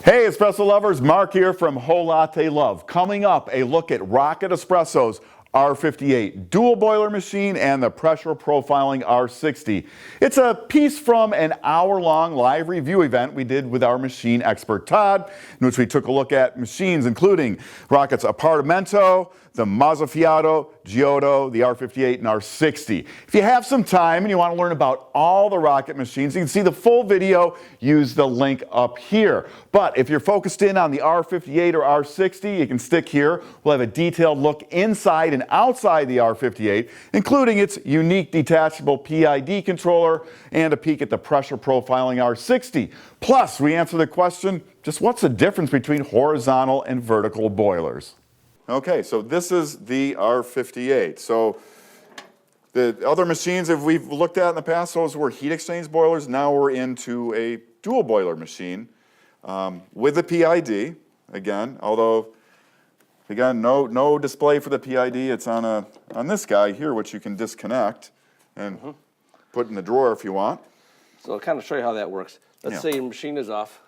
Hey, espresso lovers, Mark here from Whole Latte Love. Coming up, a look at Rocket Espresso's R58 dual boiler machine and the pressure profiling R60. It's a piece from an hour-long live review event we did with our machine expert Todd, in which we took a look at machines including Rocket's Apartamento, the Mozzafiato, Giotto, the R58 and R60. If you have some time and you want to learn about all the Rocket machines, you can see the full video, use the link up here. But if you're focused in on the R58 or R60, you can stick here. We'll have a detailed look inside and outside the R58, including its unique detachable PID controller and a peek at the pressure profiling R60. Plus, we answer the question, just what's the difference between horizontal and vertical boilers? Okay, so this is the R58. So the other machines that we've looked at in the past, those were heat exchange boilers. Now we're into a dual boiler machine with the PID, again, although, again, no display for the PID. It's on this guy here, which you can disconnect and put in the drawer if you want. So I'll kind of show you how that works. Let's say your machine is off.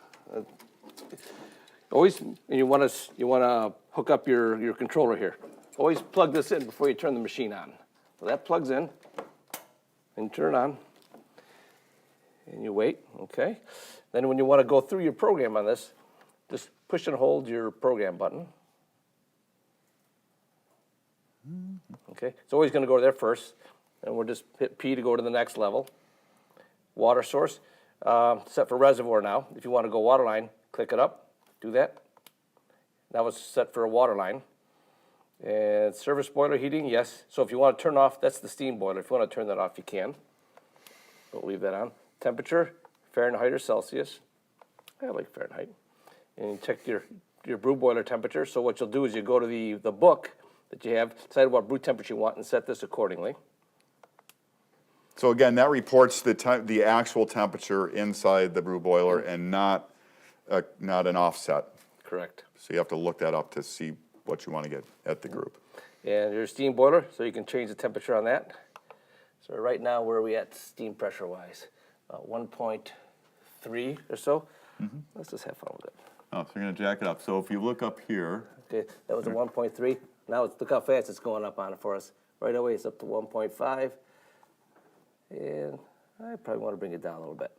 Always, you want to hook up your controller here. Always plug this in before you turn the machine on. So that plugs in, and you turn it on, and you wait, okay? Then when you want to go through your program on this, just push and hold your program button. Okay, it's always going to go there first, and we'll just hit P to go to the next level. Water source, set for reservoir now. If you want to go water line, click it up, do that. That was set for a water line. And service boiler heating, yes. So if you want to turn off, that's the steam boiler. If you want to turn that off, you can. But leave that on. Temperature, Fahrenheit or Celsius. I like Fahrenheit. And you check your brew boiler temperature. So what you'll do is you go to the book that you have, decide what brew temperature you want, and set this accordingly. So again, that reports the actual temperature inside the brew boiler and not an offset. Correct. So you have to look that up to see what you want to get at the group. And your steam boiler, so you can change the temperature on that. So right now, where are we at steam pressure-wise? 1.3 or so. Let's just have fun with it. Oh, so you're going to jack it up. So if you look up here. Okay, that was a 1.3. Now look how fast it's going up on it for us. Right away, it's up to 1.5. And I probably want to bring it down a little bit.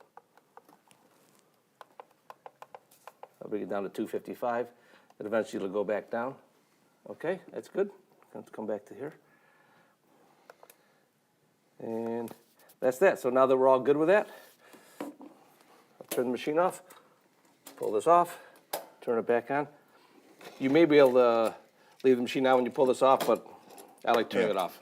I'll bring it down to 255, and eventually it'll go back down. Okay, that's good. Let's come back to here. And that's that. So now that we're all good with that, I'll turn the machine off, pull this off, turn it back on. You may be able to leave the machine on when you pull this off, but I like turning it off.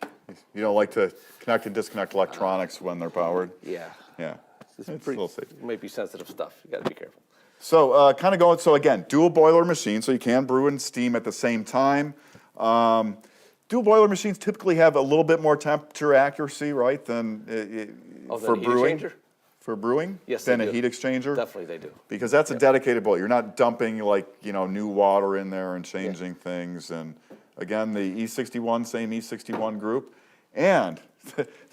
You don't like to connect and disconnect electronics when they're powered? Yeah. Yeah. It's a little safe. It might be sensitive stuff. You got to be careful. So so again, dual boiler machine, so you can brew and steam at the same time. Dual boiler machines typically have a little bit more temperature accuracy, right, than for brewing. For brewing? Yes, than they a do. heat exchanger? Definitely they do. Because that's a dedicated boiler. You're not dumping new water in there and changing things. And again, the E61, same E61 group. And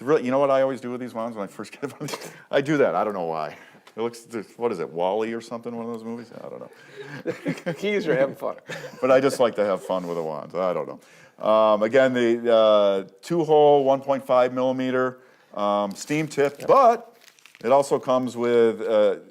you know what I always do with these ones when I first get them? I do that. I don't know why. It looks, what is it, Wall-E or something, one of those movies? I don't know. Keys are having fun. But I just like to have fun with the wands. I don't know. Again, the 2-hole, 1.5 millimeter steam tip, but it also comes with,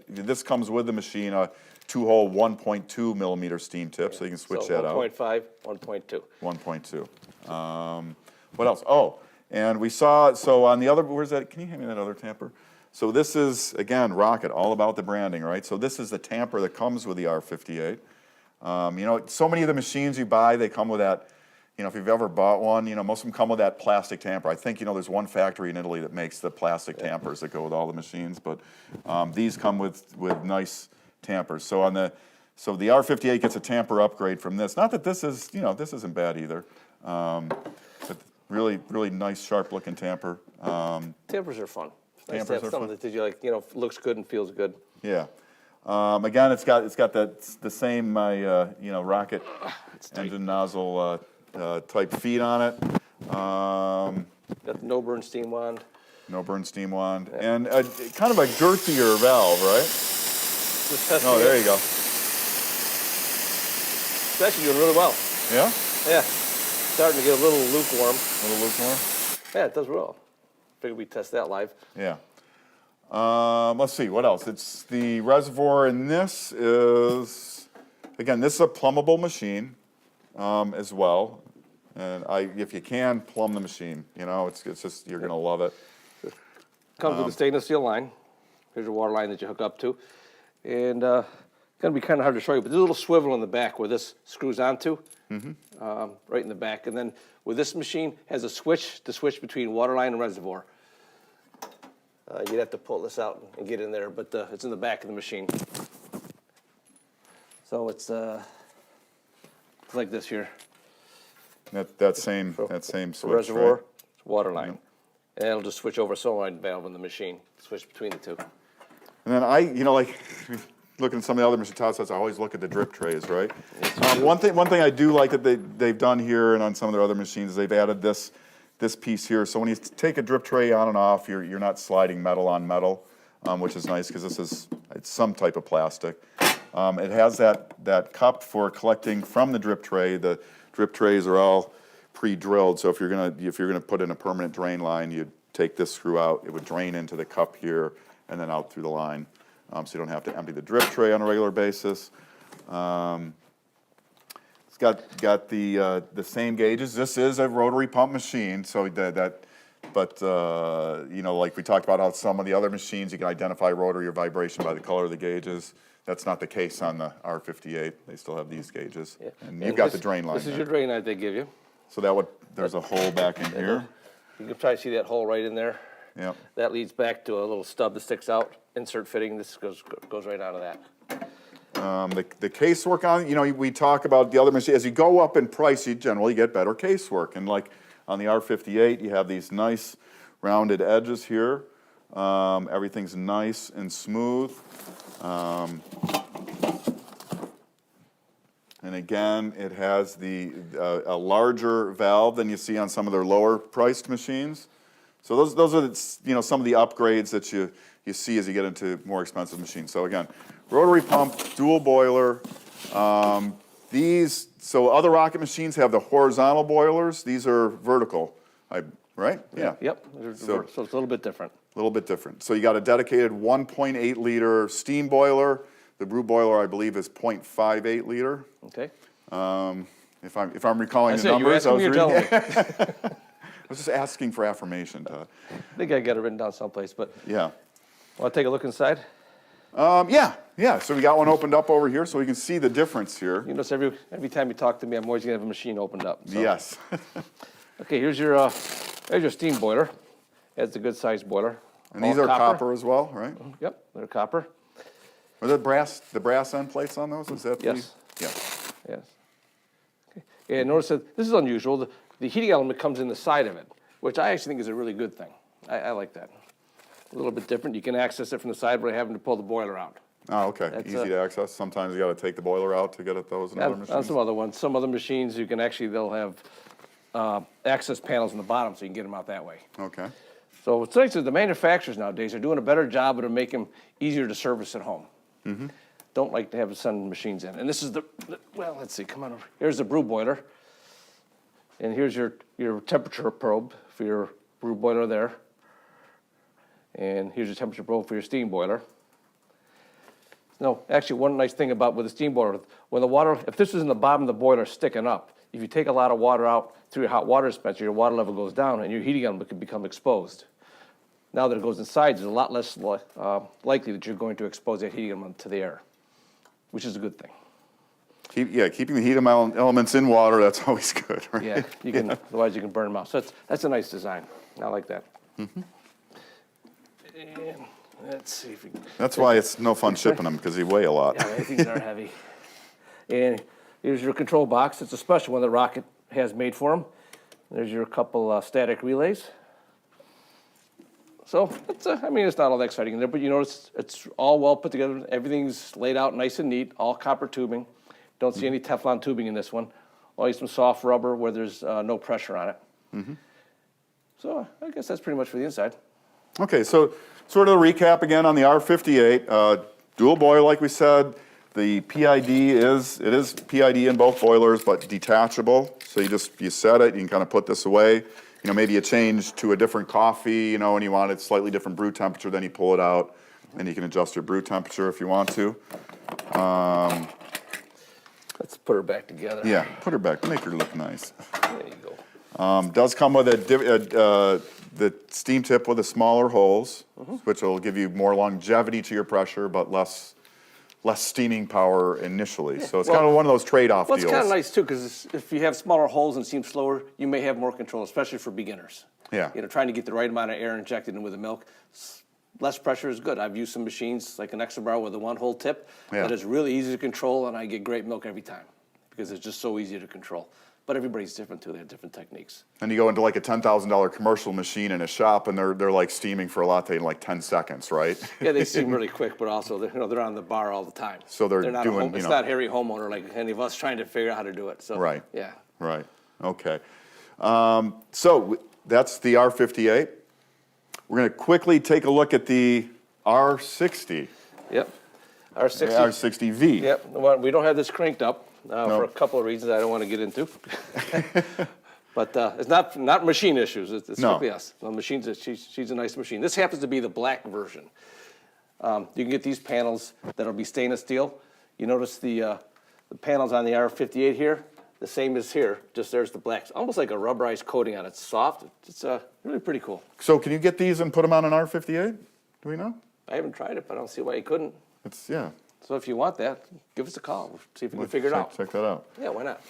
this comes with the machine, a 2-hole, 1.2 millimeter steam tip, so you can switch that out. 1.5, 1.2. 1.2. What else? Oh, and we saw, so on the other, where's that? Can you hand me that other tamper? So this is, again, Rocket, all about the branding, right? So this is the tamper that comes with the R58. So many of the machines you buy, they come with that, if you've ever bought one, most of them come with that plastic tamper. I think, there's one factory in Italy that makes the plastic tampers that go with all the machines, but these come with nice tampers. So the R58 gets a tamper upgrade from this. Not that this is, this isn't bad either. But really, really nice, sharp-looking tamper. Tampers are fun. Nice Tampers to have are something fun. that looks good and feels good. Yeah. Again, it's got the same Rocket engine nozzle type feet on it. Got the no burn steam wand. No burn steam wand, and kind of a girthier valve, right? Oh, there you go. It's actually doing really well. Yeah? Yeah. Starting to get a little lukewarm. A little lukewarm? Yeah, it does well. Figured we'd test that live. Yeah. Let's see, what else? It's the reservoir in this is, again, this is a plumbable machine as well. And if you can, plumb the machine. You know, it's just, you're going to love it. Comes with a stainless steel line. Here's your water line that you hook up to. And it's going to be kind of hard to show you, but there's a little swivel in the back where this screws onto, right in the back. And then with this machine, has a switch to switch between water line and reservoir. You'd have to pull this out and get in there, but it's in the back of the machine. So it's like this here. That same switch, Reservoir, right? water line. And it'll just switch over a solenoid valve in the machine, switch between the two. And then like looking at some of the other machine top sets, I always look at the drip trays, right? One thing I do like that they've done here and on some of their other machines is they've added this piece here. So when you take a drip tray on and off, you're not sliding metal on metal, which is nice because it's some type of plastic. It has that cup for collecting from the drip tray. The drip trays are all pre-drilled, so if you're gonna put in a permanent drain line, you'd take this screw out. It would drain into the cup here and then out through the line, so you don't have to empty the drip tray on a regular basis. It's got the same gauges. This is a rotary pump machine, so but you know, like we talked about how some of the other machines you can identify rotary or vibration by the color of the gauges. That's not the case on the R58. They still have these gauges. Yeah. And you've got the drain line. This is your drain line they give you. So there's a hole back in here. You can probably see that hole right in there. Yeah. That leads back to a little stub that sticks out, insert fitting. This goes right out of that. The casework on, you know, we talk about the other machines. As you go up in price, you generally get better casework. And like on the R58, you have these nice rounded edges here. Everything's nice and smooth. And again, it has a larger valve than you see on some of their lower priced machines. So those are some of the upgrades that you see as you get into more expensive machines. So again, rotary pump, dual boiler. So other Rocket machines have the horizontal boilers. These are vertical, right? Yeah. Yep. So it's a little bit different. A little bit different. So you got a dedicated 1.8 liter steam boiler. The brew boiler, I believe, is 0.58 liter. Okay. If I'm recalling the numbers, I was just asking for affirmation, Todd. I think I got it written down someplace, but yeah. Want to take a look inside? Yeah. So we got one opened up over here, so we can see the difference here. You notice every time you talk to me, I'm always gonna have a machine opened up. So. Yes. Okay, there's your steam boiler. It's a good sized boiler. And these are copper as well, right? Yep, they're copper. Are the brass end plates on those? Is that yes. Yes. Yes. Okay. And notice that this is unusual. The heating element comes in the side of it, which I actually think is a really good thing. I like that. A little bit different. You can access it from the side without having to pull the boiler out. Oh, okay. Easy to access. Sometimes you got to take the boiler out to get at those and other machines. On some other ones. Some other machines, you can they'll have access panels in the bottom, so you can get them out that way. Okay. So what's nice is the manufacturers nowadays are doing a better job of making them easier to service at home. Mm-hmm. Don't like to have to send machines in. And this is well, let's see, come on over. Here's the brew boiler. And here's your temperature probe for your brew boiler there. And here's your temperature probe for your steam boiler. No, actually one nice thing about with the steam boiler, when the water, if this is in the bottom of the boiler sticking up, if you take a lot of water out through your hot water dispenser, your water level goes down and your heating element can become exposed. Now that it goes inside, there's a lot less likely that you're going to expose that heating element to the air, which is a good thing. Keeping the heat elements in water, that's always good, right? Yeah, you can. Otherwise you can burn them out. So that's a nice design. I like that. Mm-hmm. And let's see if we can. That's why it's no fun shipping them, because they weigh a lot. Yeah, these are heavy. And here's your control box. It's a special one that Rocket has made for them. There's your couple static relays. So, it's not all that exciting in there, but you notice it's all well put together. Everything's laid out nice and neat, all copper tubing. Don't see any Teflon tubing in this one. Only some soft rubber where there's no pressure on it. Mm-hmm. So, I guess that's pretty much for the inside. Okay, so sort of a recap again on the R58. Dual boiler, like we said, The PID is PID in both boilers, but detachable. So you set it, you can kind of put this away. You know, maybe you change to a different coffee, you know, and you want it slightly different brew temperature, then you pull it out, and you can adjust your brew temperature if you want to. Let's put her back together. Yeah, put her back, make her look nice. There you go. Does come with the steam tip with the smaller holes, which will give you more longevity to your pressure, but less steaming power initially. So it's kind of one of those trade-off deals. Well, it's kind of nice too, because if you have smaller holes and steam slower, you may have more control, especially for beginners. Yeah. You know, trying to get the right amount of air injected in with the milk. Less pressure is good. I've used some machines like an extra bar with a one-hole tip that is really easy to control, and I get great milk every time because it's just so easy to control. But everybody's different too. They have different techniques. And you go into like a $10,000 commercial machine in a shop, and they're like steaming for a latte in like 10 seconds, right? Yeah, they steam really quick, but also they're on the bar all the time. So they're not doing, it's not Harry homeowner like any of us trying to figure out how to do it. So Right. Yeah. Right. Okay. So that's the R58. We're going to quickly take a look at the R60. Yep. R60. R60V. Yep. Well, we don't have this cranked up for a couple of reasons I don't want to get into. But it's not machine issues. It's strictly us. The machine's she's a nice machine. This happens to be the black version. You can get these panels that'll be stainless steel. You notice the panels on the R58 here, the same as here. Just there's the black, almost like a rubberized coating on it. It's soft. It's really pretty cool. So can you get these and put them on an R58? Do we know? I haven't tried it, but I don't see why you couldn't. Yeah. So if you want that, give us a call. We'll see if we can figure it out. Check that out. Yeah, why not?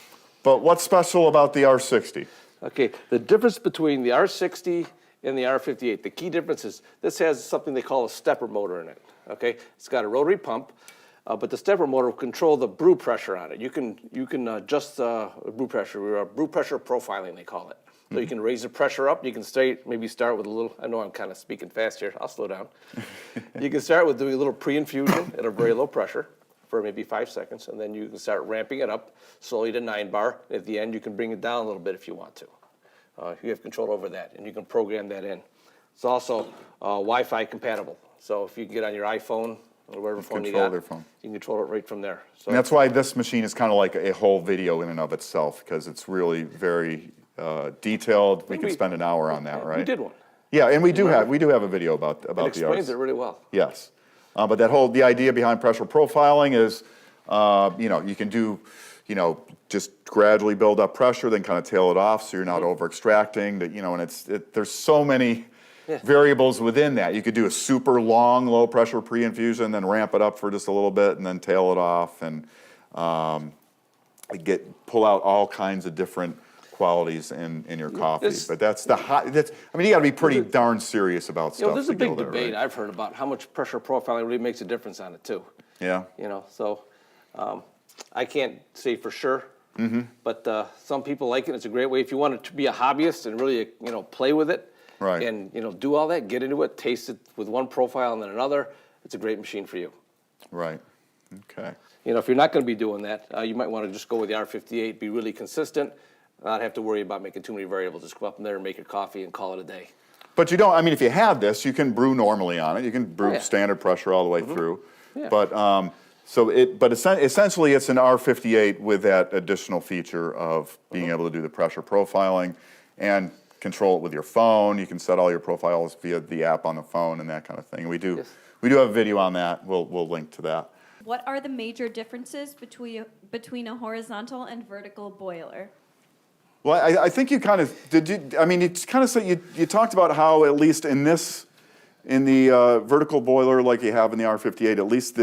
But what's special about the R60? Okay, the difference between the R60 and the R58, the key difference is this has something they call a stepper motor in it, okay? It's got a rotary pump, but the stepper motor will control the brew pressure on it. You can adjust brew pressure profiling, they call it. So you can raise the pressure up. You can maybe start with a little, I know I'm kind of speaking fast here. I'll slow down. You can start with doing a little pre-infusion at a very low pressure for maybe 5 seconds, and then you can start ramping it up slowly to 9 bar. At the end, you can bring it down a little bit if you want to. You have control over that, and you can program that in. It's also Wi-Fi compatible. So if you get on your iPhone or whatever phone you got, you can control it right from there. So And that's why this machine is kind of like a whole video in and of itself, because it's really very detailed. We could spend an hour on that, right? We did one. Yeah, and we do have a video about It the explains it really well. Yes, but the idea behind pressure profiling is, you can do, just gradually build up pressure, then kind of tail it off, so you're not over extracting. That and there's so many variables within that. You could do a super long low pressure pre-infusion, then ramp it up for just a little bit, and then tail it off, and pull out all kinds of different qualities in your coffee. But you got to be pretty darn serious about stuff. There's a big debate I've heard about how much pressure profiling really makes a difference on it too. Yeah. So I can't say for sure, but some people like it. It's a great way if you want to be a hobbyist and really play with it, right? And do all that, get into it, taste it with one profile and then another. It's a great machine for you. Right. Okay. If you're not going to be doing that, you might want to just go with the R58, be really consistent, not have to worry about making too many variables. Just go up in there and make your coffee and call it a day. But you don't, if you have this, you can brew normally on it. You can brew standard pressure all the way through. Yeah. But essentially it's an R58 with that additional feature of being able to do the pressure profiling and control it with your phone. You can set all your profiles via the app on the phone and that kind of thing. We do have a video on that. We'll link to that. What are the major differences between a horizontal and vertical boiler? Well, I think you kind of you talked about how at least in the vertical boiler like you have in the R58, at least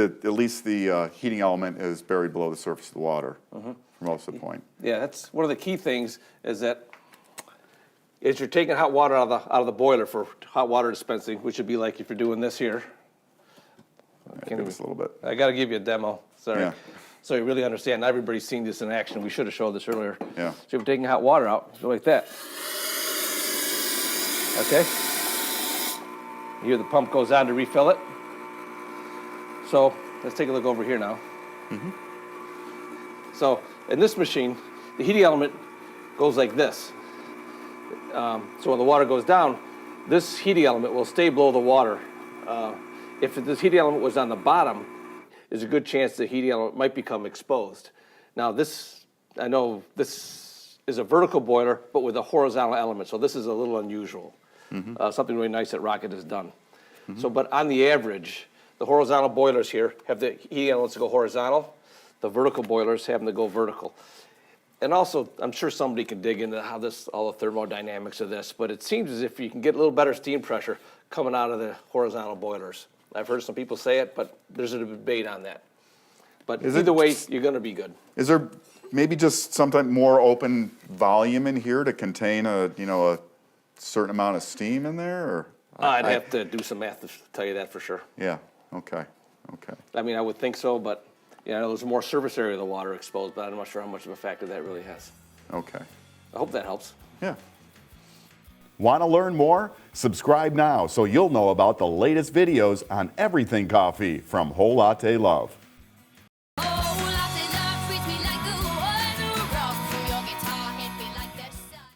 the heating element is buried below the surface of the water for most of the point. Yeah, that's one of the key things is that as you're taking hot water out of the boiler for hot water dispensing, which would be like if you're doing this here. Give us a little bit. I got to give you a demo. Sorry. Yeah. So you really understand. Not everybody's seen this in action. We should have showed this earlier. Yeah. So if you're taking hot water out, go like that. Okay. You hear the pump goes on to refill it. So let's take a look over here now. So in this machine, the heating element goes like this. So when the water goes down, this heating element will stay below the water. If this heating element was on the bottom, there's a good chance the heating element might become exposed. Now this, I know this is a vertical boiler, but with a horizontal element, so this is a little unusual. Something really nice that Rocket has done. So, but on the average, the horizontal boilers here have the heating elements to go horizontal. The vertical boilers have them to go vertical. And also, I'm sure somebody can dig into how this, all the thermodynamics of this, but it seems as if you can get a little better steam pressure coming out of the horizontal boilers. I've heard some people say it, but there's a debate on that. But either way, you're going to be good. Is there maybe just sometimes more open volume in here to contain a, you know, a certain amount of steam in there? Or I'd have to do some math to tell you that for sure. Yeah, okay, okay. I mean, I would think so, but you know, there's more surface area of the water exposed, but I'm not sure how much of a factor that really has. Okay. I hope that helps. Yeah. Want to learn more? Subscribe now so you'll know about the latest videos on everything coffee from Whole Latte Love.